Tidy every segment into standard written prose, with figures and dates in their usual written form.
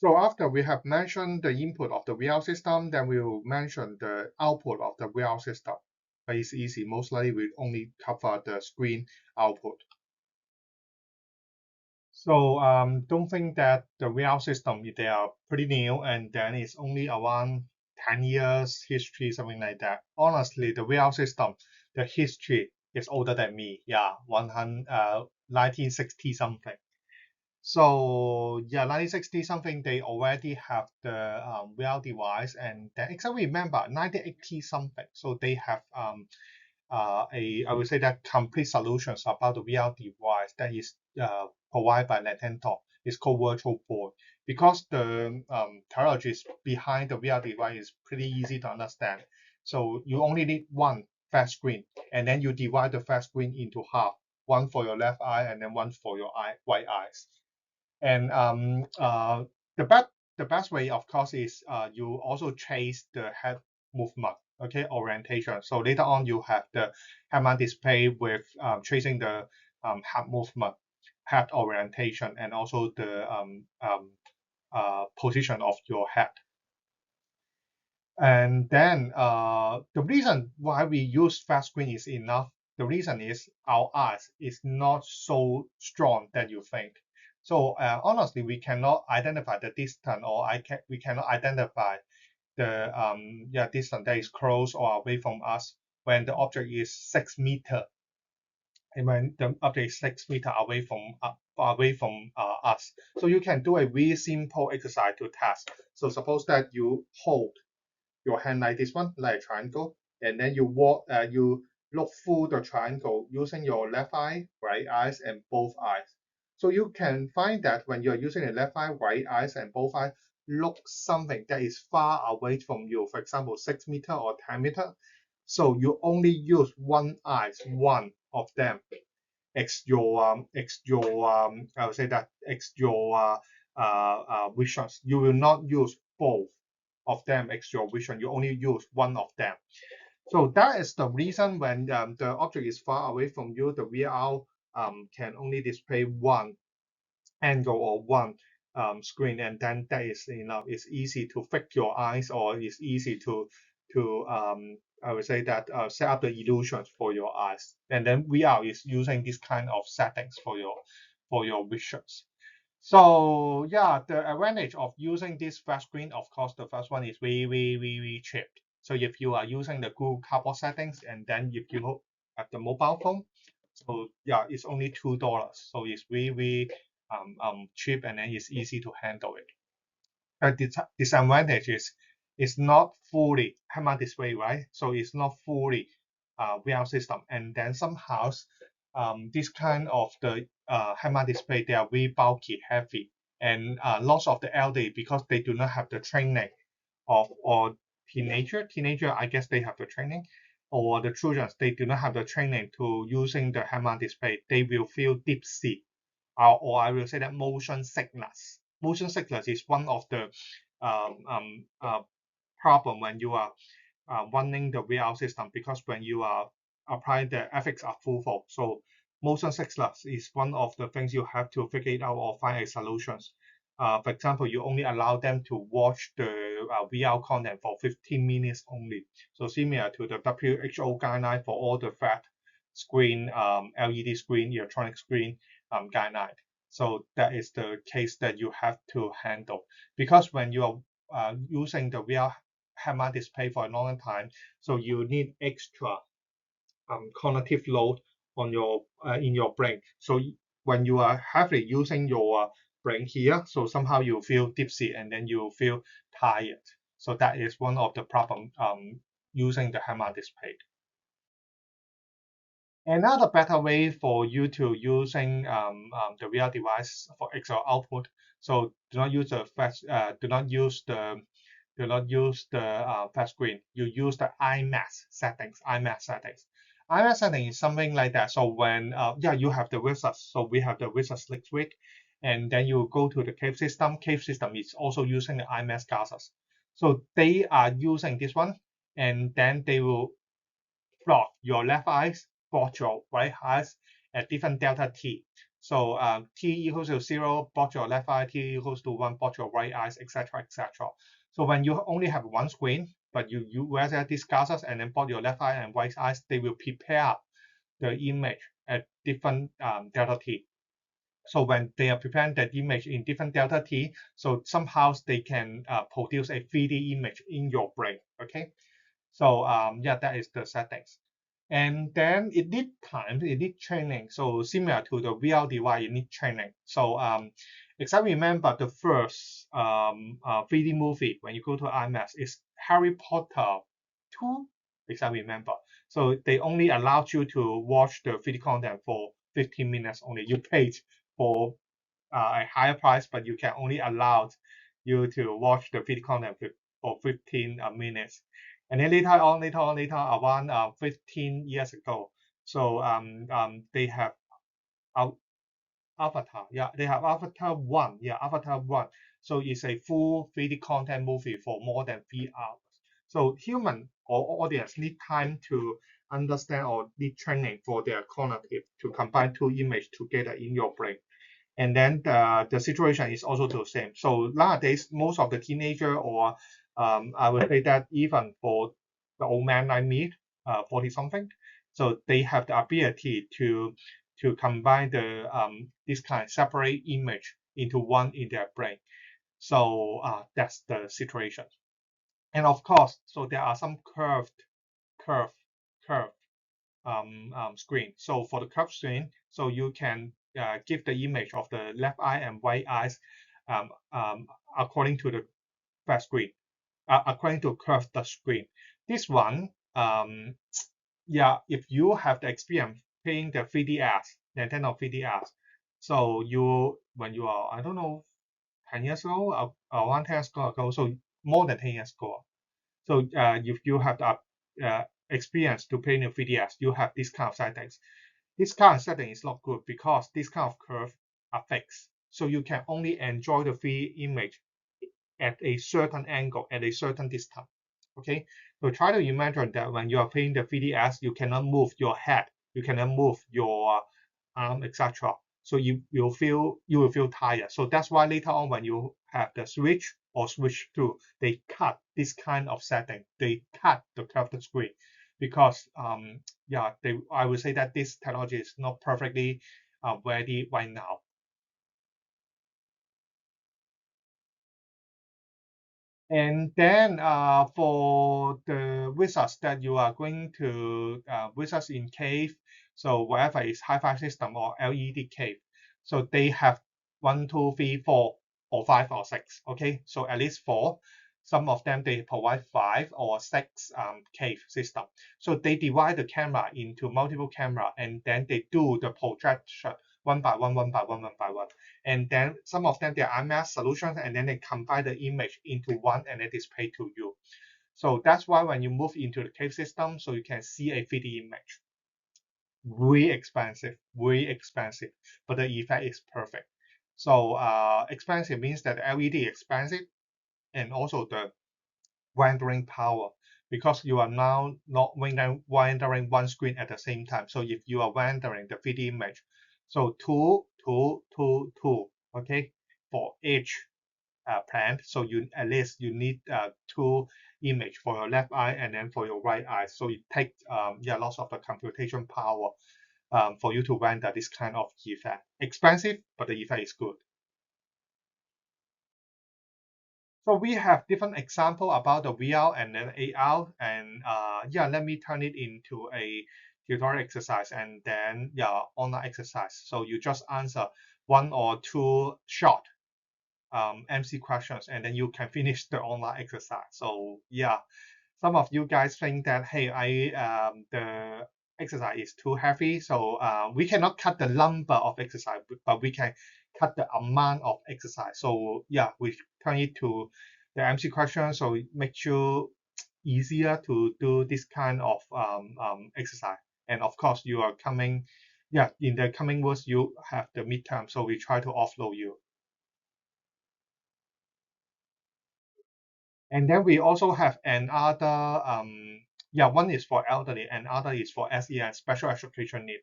So after we have mentioned the input of the VR system, then we will mention the output of the VR system. But it's easy. Most likely we only cover the screen output. So don't think that the VR system, they are pretty new and then it's only around 10 years history, something like that. Honestly, the VR system, the history is older than me. Yeah, 1960 something. So yeah, 1960 something, they already have the VR device, and then exactly remember 1980 something. So they have I would say that complete solutions about the VR device that is provided by Nintendo. It's called Virtual Boy because the technologies behind the VR device is pretty easy to understand. So you only need one flat screen, and then you divide the flat screen into half, one for your left eye and then one for your right eyes. And the best way, of course, is you also chase the head movement, okay, orientation. So later on, you have the head-mount display with tracing the head movement, head orientation, and also the position of your head. And then the reason why we use flat screen is enough. The reason is our eyes is not so strong that you think. So honestly, we cannot identify the distance, or we cannot identify the distance that is close or away from us when the object is 6 meters. And when the object is 6 meters away from us. So you can do a really simple exercise to test. So suppose that you hold your hand like this one, like a triangle, and then you look through the triangle using your left eye, right eyes, and both eyes. So you can find that when you're using the left eye, right eyes, and both eyes, look something that is far away from you, for example, 6 meters or 10 meters. So you only use one eye, one of them, I would say that visions. You will not use both of them extra vision. You only use one of them. So that is the reason when the object is far away from you, the VR can only display one angle or one screen, and then that is enough. It's easy to fix your eyes, or it's easy to I would say that set up the illusions for your eyes. And then VR is using this kind of settings for your visions. So yeah, the advantage of using this flat screen, of course, the first one is very cheap. So if you are using the Google Cardboard settings, and then if you look at the mobile phone, so yeah, it's only $2. So it's really cheap, and then it's easy to handle it. The disadvantage is it's not fully head-mount display, right? So it's not fully VR system, and then somehow this kind of the head-mount display, they are very bulky, heavy, and lots of the elderly, because they do not have the training of, or teenager, I guess they have the training, or the children, they do not have the training to using the head-mount display. They will feel dipsy, or I will say that motion sickness. Motion sickness is one of the problem when you are running the VR system, because when you are applying the ethics approval, so motion sickness is one of the things you have to figure it out or find a solutions. For example, you only allow them to watch the VR content for 15 minutes only. So similar to the WHO guideline for all the flat screen, LED screen, electronic screen guideline. So that is the case that you have to handle, because when you are using the VR head-mount display for a long time, so you need extra cognitive load on your in your brain. So when you are heavily using your brain here, so somehow you feel dipsy, and then you feel tired. So that is one of the problem using the head-mount display. Another better way for you to using the VR device for extra output. So do not use the fast, do not use the flat screen. You use the IMAX settings. IMAX setting is something like that. So when you have the Versus. So we have the Versus Liquid, and then you go to the cave system. Cave system is also using the IMAX glasses. So they are using this one, and then they will plot your left eyes, plot your right eyes at different delta t. So T equals to 0, bought your left eye, T equals to 1, bought your right eyes, etc., etc. So when you only have one screen, but you wear these glasses and then bought your left eye and right eyes, they will prepare the image at different delta T. So when they are preparing that image in different delta T, so somehow they can produce a 3D image in your brain, okay? So yeah, that is the settings. And then it need time, it need training. So similar to the VR device, it need training. So as I remember, the first 3D movie when you go to IMAX is Harry Potter 2, as I remember. So they only allowed you to watch the 3D content for 15 minutes only. You paid for a higher price, but you can only allow you to watch the 3D content for 15 minutes. And then later on, around 15 years ago, so they have Avatar. Yeah, they have Avatar 1. Yeah, Avatar 1. So it's a full 3D content movie for more than 3 hours. So human or audience need time to understand or need training for their cognitive to combine two images together in your brain. And then the situation is also the same. So nowadays, most of the teenager or I would say that even for the old man like me, 40 something, so they have the ability to combine the this kind of separate image into one in their brain. So that's the situation. And of course, so there are some curved, curved screen. So for the curved screen, so you can give the image of the left eye and right eyes um, um, according to the flat screen, according to curved screen. This one, yeah, if you have the experience playing the 3DS, Nintendo 3DS, so you when you are I don't know 10 years ago or 1 10 years ago, so more than 10 years ago, so if you have the experience to play in the 3DS, you have this kind of settings. This kind of setting is not good because this kind of curve are fixed. So you can only enjoy the 3D image at a certain angle, at a certain distance. Okay, so try to imagine that when you are playing the 3DS, you cannot move your head, you cannot move your arm, etc. So you will feel tired. So that's why later on when you have the Switch or Switch 2, they cut this kind of setting. They cut the curved screen because yeah, I would say that this technology is not perfectly ready right now. And then for the wizards that you are going to wizards in cave, so whatever is hi-fi system or LED cave, so they have 1, 2, 3, 4, or 5 or 6. Okay, so at least 4. Some of them they provide 5 or 6 cave system. So they divide the camera into multiple camera, and then they do the projection one by one, one by one, one by one. And then some of them they are IMAX solutions, and then they combine the image into one and then display to you. So that's why when you move into the cave system, so you can see a 3D image. Very expensive, but the effect is perfect. So expensive means that LED expensive, and also the rendering power, because you are now not rendering one screen at the same time. So if you are rendering the 3D image, so two, okay, for each plant. So you at least you need 2 image for your left eye and then for your right eye. So it takes yeah, lots of the computation power for you to render this kind of effect. Expensive, but the effect is good. So we have different example about the VR and then AR, and yeah, let me turn it into a tutorial exercise and then yeah, online exercise. So you just answer 1 or 2 short MC questions, and then you can finish the online exercise. So yeah, some of you guys think that hey, the exercise is too heavy, so we cannot cut the number of exercise, but we can cut the amount of exercise. So yeah, we turn it to the MC question, so it makes you easier to do this kind of exercise. And of course, you are coming, yeah, in the coming weeks you have the midterm, so we try to offload you. And then we also have another, yeah, one is for elderly and other is for SEN, special education need.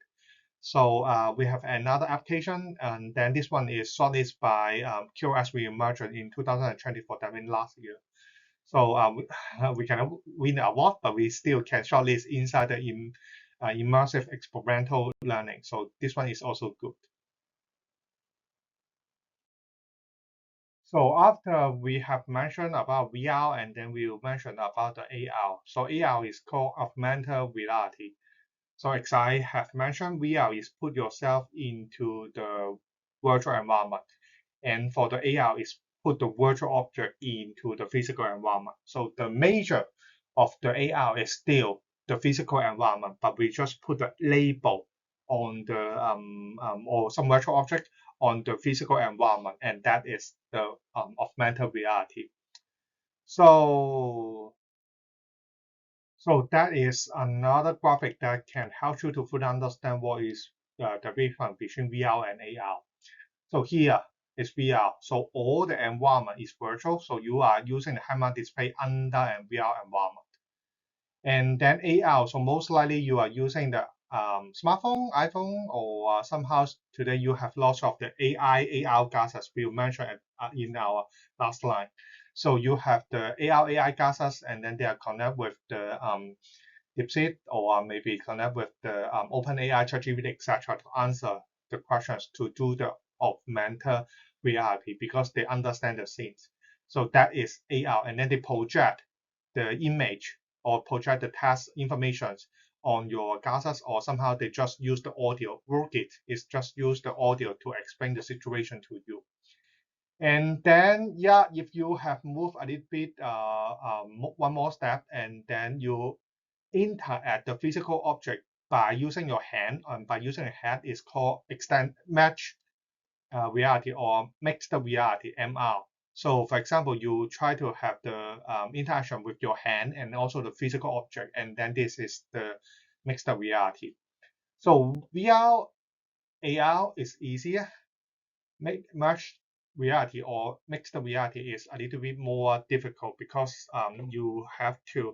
So we have another application, and then this one is shortlisted by QoS Reemergent in 2024, that means last year. So we cannot win the award, but we still can shortlist inside the immersive experimental learning. So this one is also good. So after we have mentioned about VR, and then we will mention about the AR. So AR is called augmented reality. So as I have mentioned, VR is put yourself into the virtual environment. And for the AR is put the virtual object into the physical environment. So the major of the AR is still the physical environment, but we just put a label on the or some virtual object on the physical environment, and that is the augmented reality. So so that is another graphic that can help you to fully understand what is the difference between VR and AR. So here is VR. So all the environment is virtual. So you are using the head-mount display under a VR environment. And then AR. So most likely you are using the smartphone, iPhone, or somehow today you have lots of the AI, AR glasses we mentioned in our last slide. So you have the AR, AI glasses, and then they are connected with the DeepSeek or maybe connect with the OpenAI, ChatGPT, etc. to answer the questions to do the augmented reality because they understand the scenes. So that is AR, and then they project the image or project the task information on your glasses, or somehow they just use the audio. Work it is just use the audio to explain the situation to you. And then, yeah, if you have moved a little bit, one more step, and then you interact the physical object by using your hand, and by using your hand is called extend match reality or mixed reality (MR). So, for example, you try to have the interaction with your hand and also the physical object, and then this is the mixed reality. So VR, AR is easier. Merged reality or mixed reality is a little bit more difficult because you have to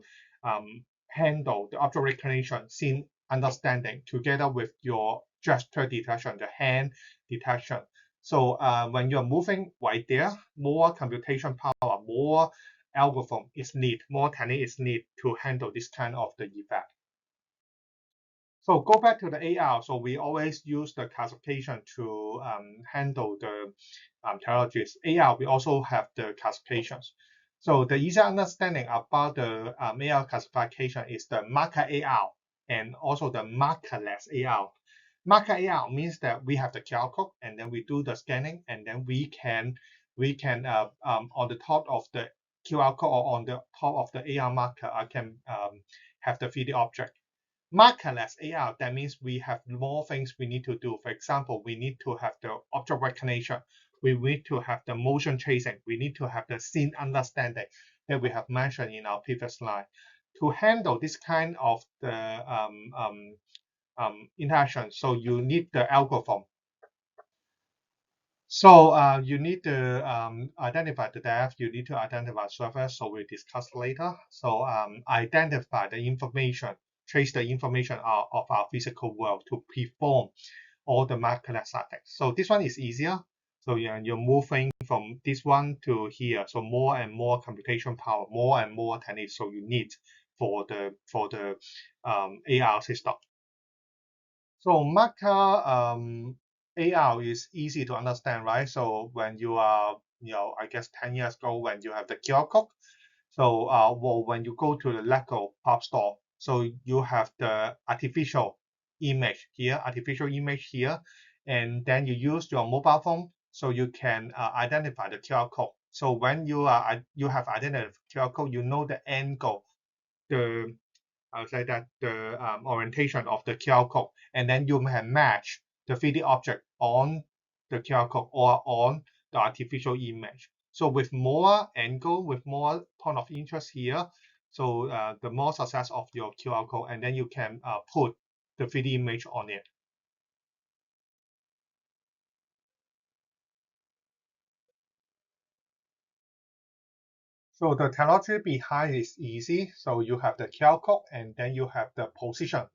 handle the object recognition, scene understanding together with your gesture detection, the hand detection. So when you're moving right there, more computation power, more algorithm is needed, more technique is needed to handle this kind of the effect. So go back to the AR. So we always use the classification to handle the technologies. AR, we also have the classifications. So the easy understanding about the AR classification is the marker AR and also the markerless AR. Marker AR means that we have the QR code and then we do the scanning, and then we can on the top of the QR code or on the top of the AR marker, I can have the 3D object. Markerless AR, that means we have more things we need to do. For example, we need to have the object recognition. We need to have the motion tracing. We need to have the scene understanding that we have mentioned in our previous slide. To handle this kind of the interaction, so you need the algorithm. So you need to identify the depth, you need to identify surface, so we'll discuss later. So identify the information, trace the information of our physical world to perform all the markerless attacks. So this one is easier. So you're moving from this one to here. So more and more computation power, more and more techniques. So you need for the AR system. So marker AR is easy to understand, right? So when you are, I guess 10 years ago when you have the QR code, so well, when you go to the Lego pop store, so you have the artificial image here, and then you use your mobile phone, so you can identify the QR code. So when you have identified the QR code, you know the angle, the I would say that the orientation of the QR code, and then you can match the 3D object on the QR code or on the artificial image. So with more angle, with more point of interest here, so the more success of your QR code, and then you can put the 3D image on it. So the technology behind is easy. So you have the QR code, and then you have the position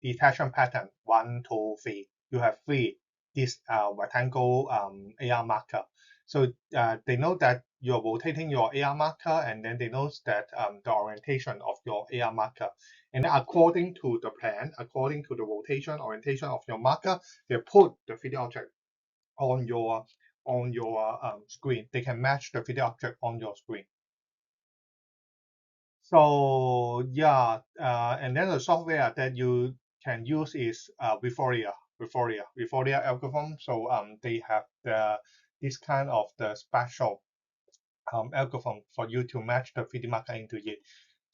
detection pattern 1, 2, 3. you have three this rectangle AR marker. So they know that you're rotating your AR marker, and then they know that the orientation of your AR marker. And then according to the plan, according to the rotation orientation of your marker, they put the 3D object on your screen. They can match the 3D object on your screen. So yeah, and then the software that you can use is Viforia algorithm. So they have this kind of the special algorithm for you to match the 3D marker into it.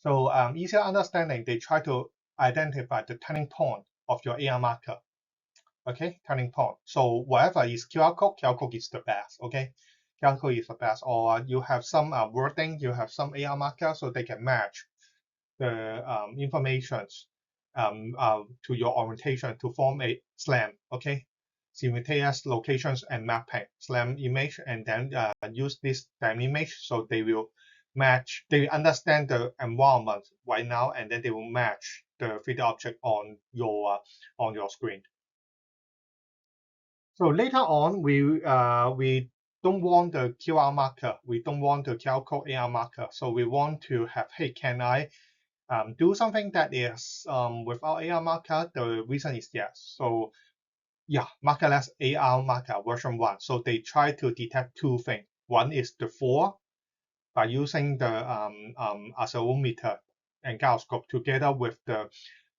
So easier understanding, they try to identify the turning point of your AR marker. Okay, turning point. So whatever is QR code is the best. Okay, QR code is the best. Or you have some wording, you have some AR marker, so they can match the informations to your orientation to form a SLAM. Okay, simultaneous locations and mapping SLAM image, and then use this SLAM image, so they will match. They understand the environment right now, and then they will match the 3D object on your screen. So later on, we don't want the QR marker. We don't want the QR code AR marker. So we want to have, hey, can I do something that is without AR marker? The reason is yes. So yeah, markerless AR marker version 1. So they try to detect two things. One is the fall by using the accelerometer and gyroscope together with the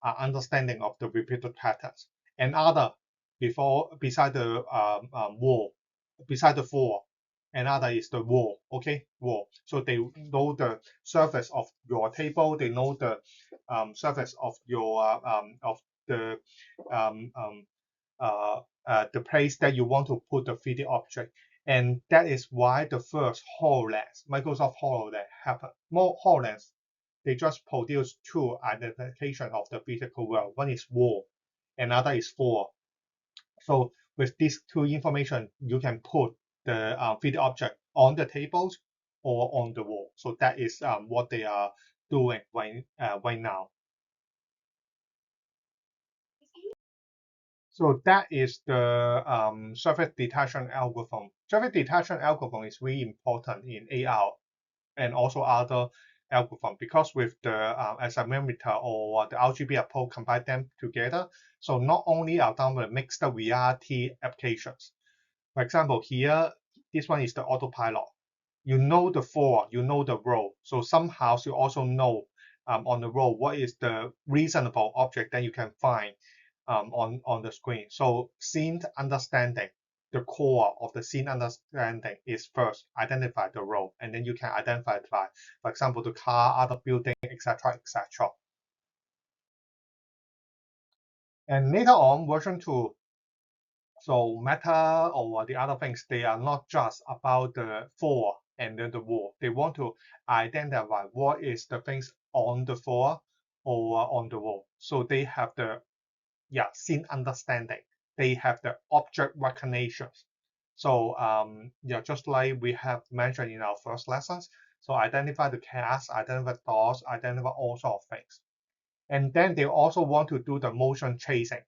understanding of the repeated patterns. Another beside the wall, beside the floor, another is the wall. Okay, wall. So they know the surface of your table. They know the surface of your of the um, um, the place that you want to put the 3D object. And that is why the first HoloLens, Microsoft HoloLens happened. More HoloLens, they just produce two identification of the physical world. One is wall, another is floor. So with these two information, you can put the 3D object on the tables or on the wall. So that is what they are doing right now. So that is the surface detection algorithm. Surface detection algorithm is really important in AR and also other algorithm, because with the accelerometer or the RGB approach, combine them together. So not only are done with mixed reality applications. For example, here, this one is the autopilot. You know the floor, you know the road. So somehow you also know on the road what is the reasonable object that you can find on the screen. So scene understanding, the core of the scene understanding is first identify the road, and then you can identify, for example, the car, other building, etc., etc. And later on, version 2, so Meta or the other things, they are not just about the floor and then the wall. They want to identify what is the things on the floor or on the wall. So they have the scene understanding. They have the object recognition. So just like we have mentioned in our first lessons. So identify the cast, identify doors, identify all sorts of things. And then they also want to do the motion tracing.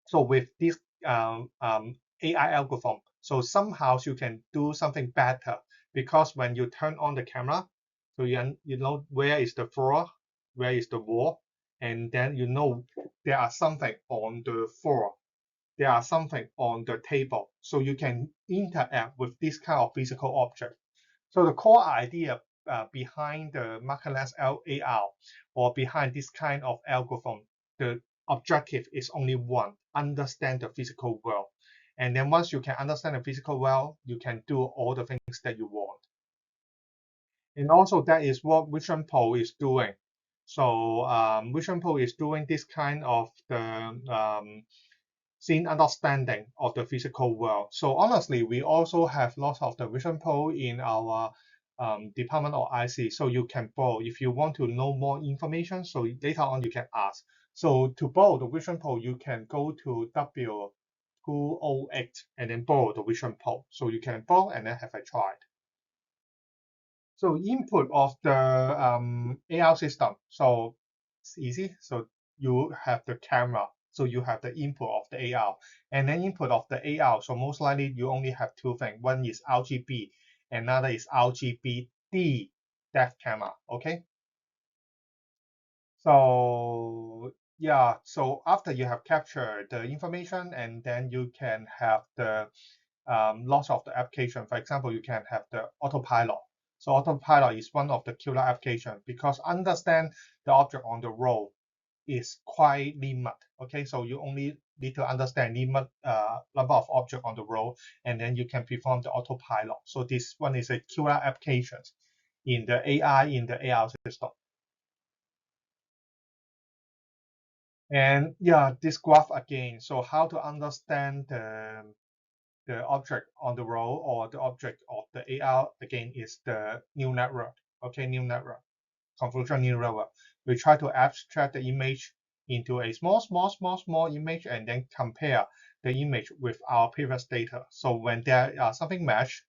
So with this AI algorithm, so somehow you can do something better, because when you turn on the camera, so you know where is the floor, where is the wall, and then you know there are something on the floor, there are something on the table, so you can interact with this kind of physical object. So the core idea behind the markerless AR or behind this kind of algorithm, the objective is only one: understand the physical world. And then once you can understand the physical world, you can do all the things that you want. And also that is what Vision Pro is doing. So Vision Pro is doing this kind of the scene understanding of the physical world. So honestly, we also have lots of the Vision Pro in our department of IC. So you can borrow if you want to know more information. So later on you can ask. So to borrow the Vision Pro, you can go to W208 and then borrow the Vision Pro. So you can borrow and then have a try. So input of the AR system. So it's easy. So you have the camera. So you have the input of the AR, and then input of the AR. So most likely you only have two things. One is RGB, another is RGBD depth camera. Okay. So yeah, so after you have captured the information, and then you can have the lots of the application. For example, you can have the autopilot. So autopilot is one of the killer application because understand the object on the road is quite limit. Okay, so you only need to understand limit number of object on the road, and then you can perform the autopilot. So this one is a killer application in the AI in the AR system. And yeah, this graph again. So how to understand the object on the road or the object of the AR again is the neural network. Okay, neural network, convolutional neural network. We try to abstract the image into a small image and then compare the image with our previous data. So when there are something match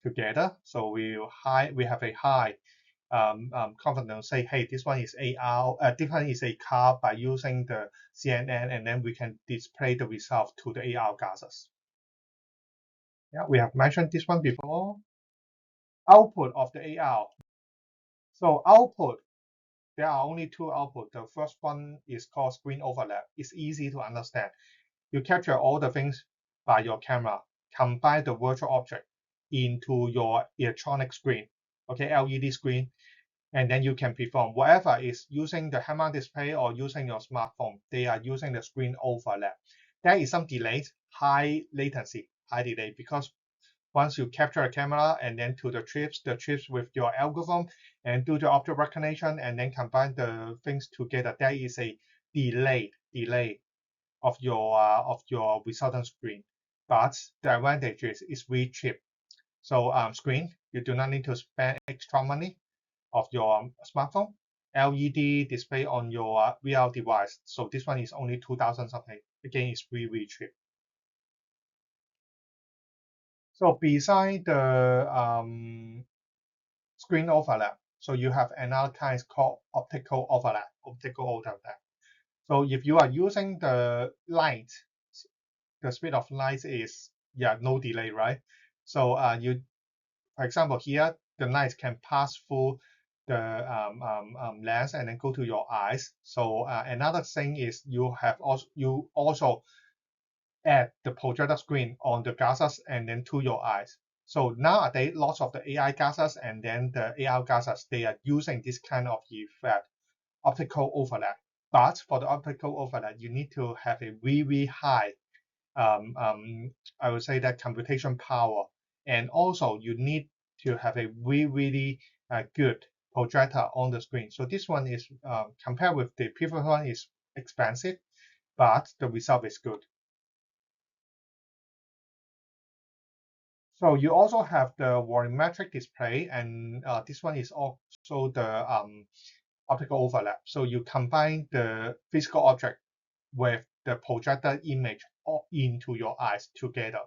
together, so we have a high confidence say, hey, this one is AR, this one is a car by using the CNN, and then we can display the result to the AR glasses. Yeah, we have mentioned this one before. Output of the AR. So output, there are only two outputs. The first one is called screen overlap. It's easy to understand. You capture all the things by your camera, combine the virtual object into your electronic screen, okay, LED screen, and then you can perform whatever is using the head-mount display or using your smartphone. They are using the screen overlap. There is some delay, high latency, high delay, because once you capture a camera and then to the trips with your algorithm and do the object recognition and then combine the things together, there is a delay of your resultant screen. But the advantage is really cheap. So screen, you do not need to spend extra money of your smartphone. LED display on your VR device. So this one is only 2,000 something. Again, it's really cheap. So beside the screen overlap, so you have another kind called optical overlap. So if you are using the light, the speed of light is no delay, right? So for example, here the light can pass through the lens and then go to your eyes. So another thing is you also add the projector screen on the glasses and then to your eyes. So nowadays, lots of the AI glasses and then the AR glasses, they are using this kind of effect, optical overlap. But for the optical overlap, you need to have a really high, I would say that computation power, and also you need to have a really good projector on the screen. So this one is compared with the previous one is expensive, but the result is good. So you also have the volumetric display, and this one is also the optical overlap. So you combine the physical object with the projected image into your eyes together.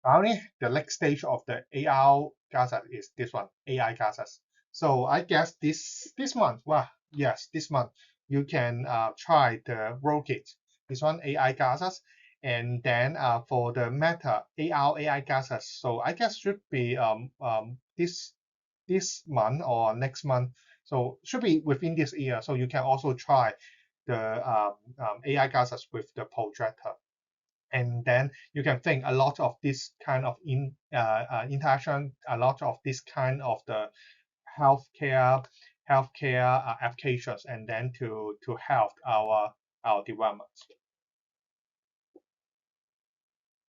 Finally, the next stage of the AR glasses is this one, AI glasses. So I guess this month, well, yes, this month you can try the Rocket, this one AI glasses, and then for the Meta AR AI glasses. So I guess should be this month or next month. So should be within this year. So you can also try the AI glasses with the projector. And then you can think a lot of this kind of interaction, a lot of this kind of the healthcare applications, and then to help our development.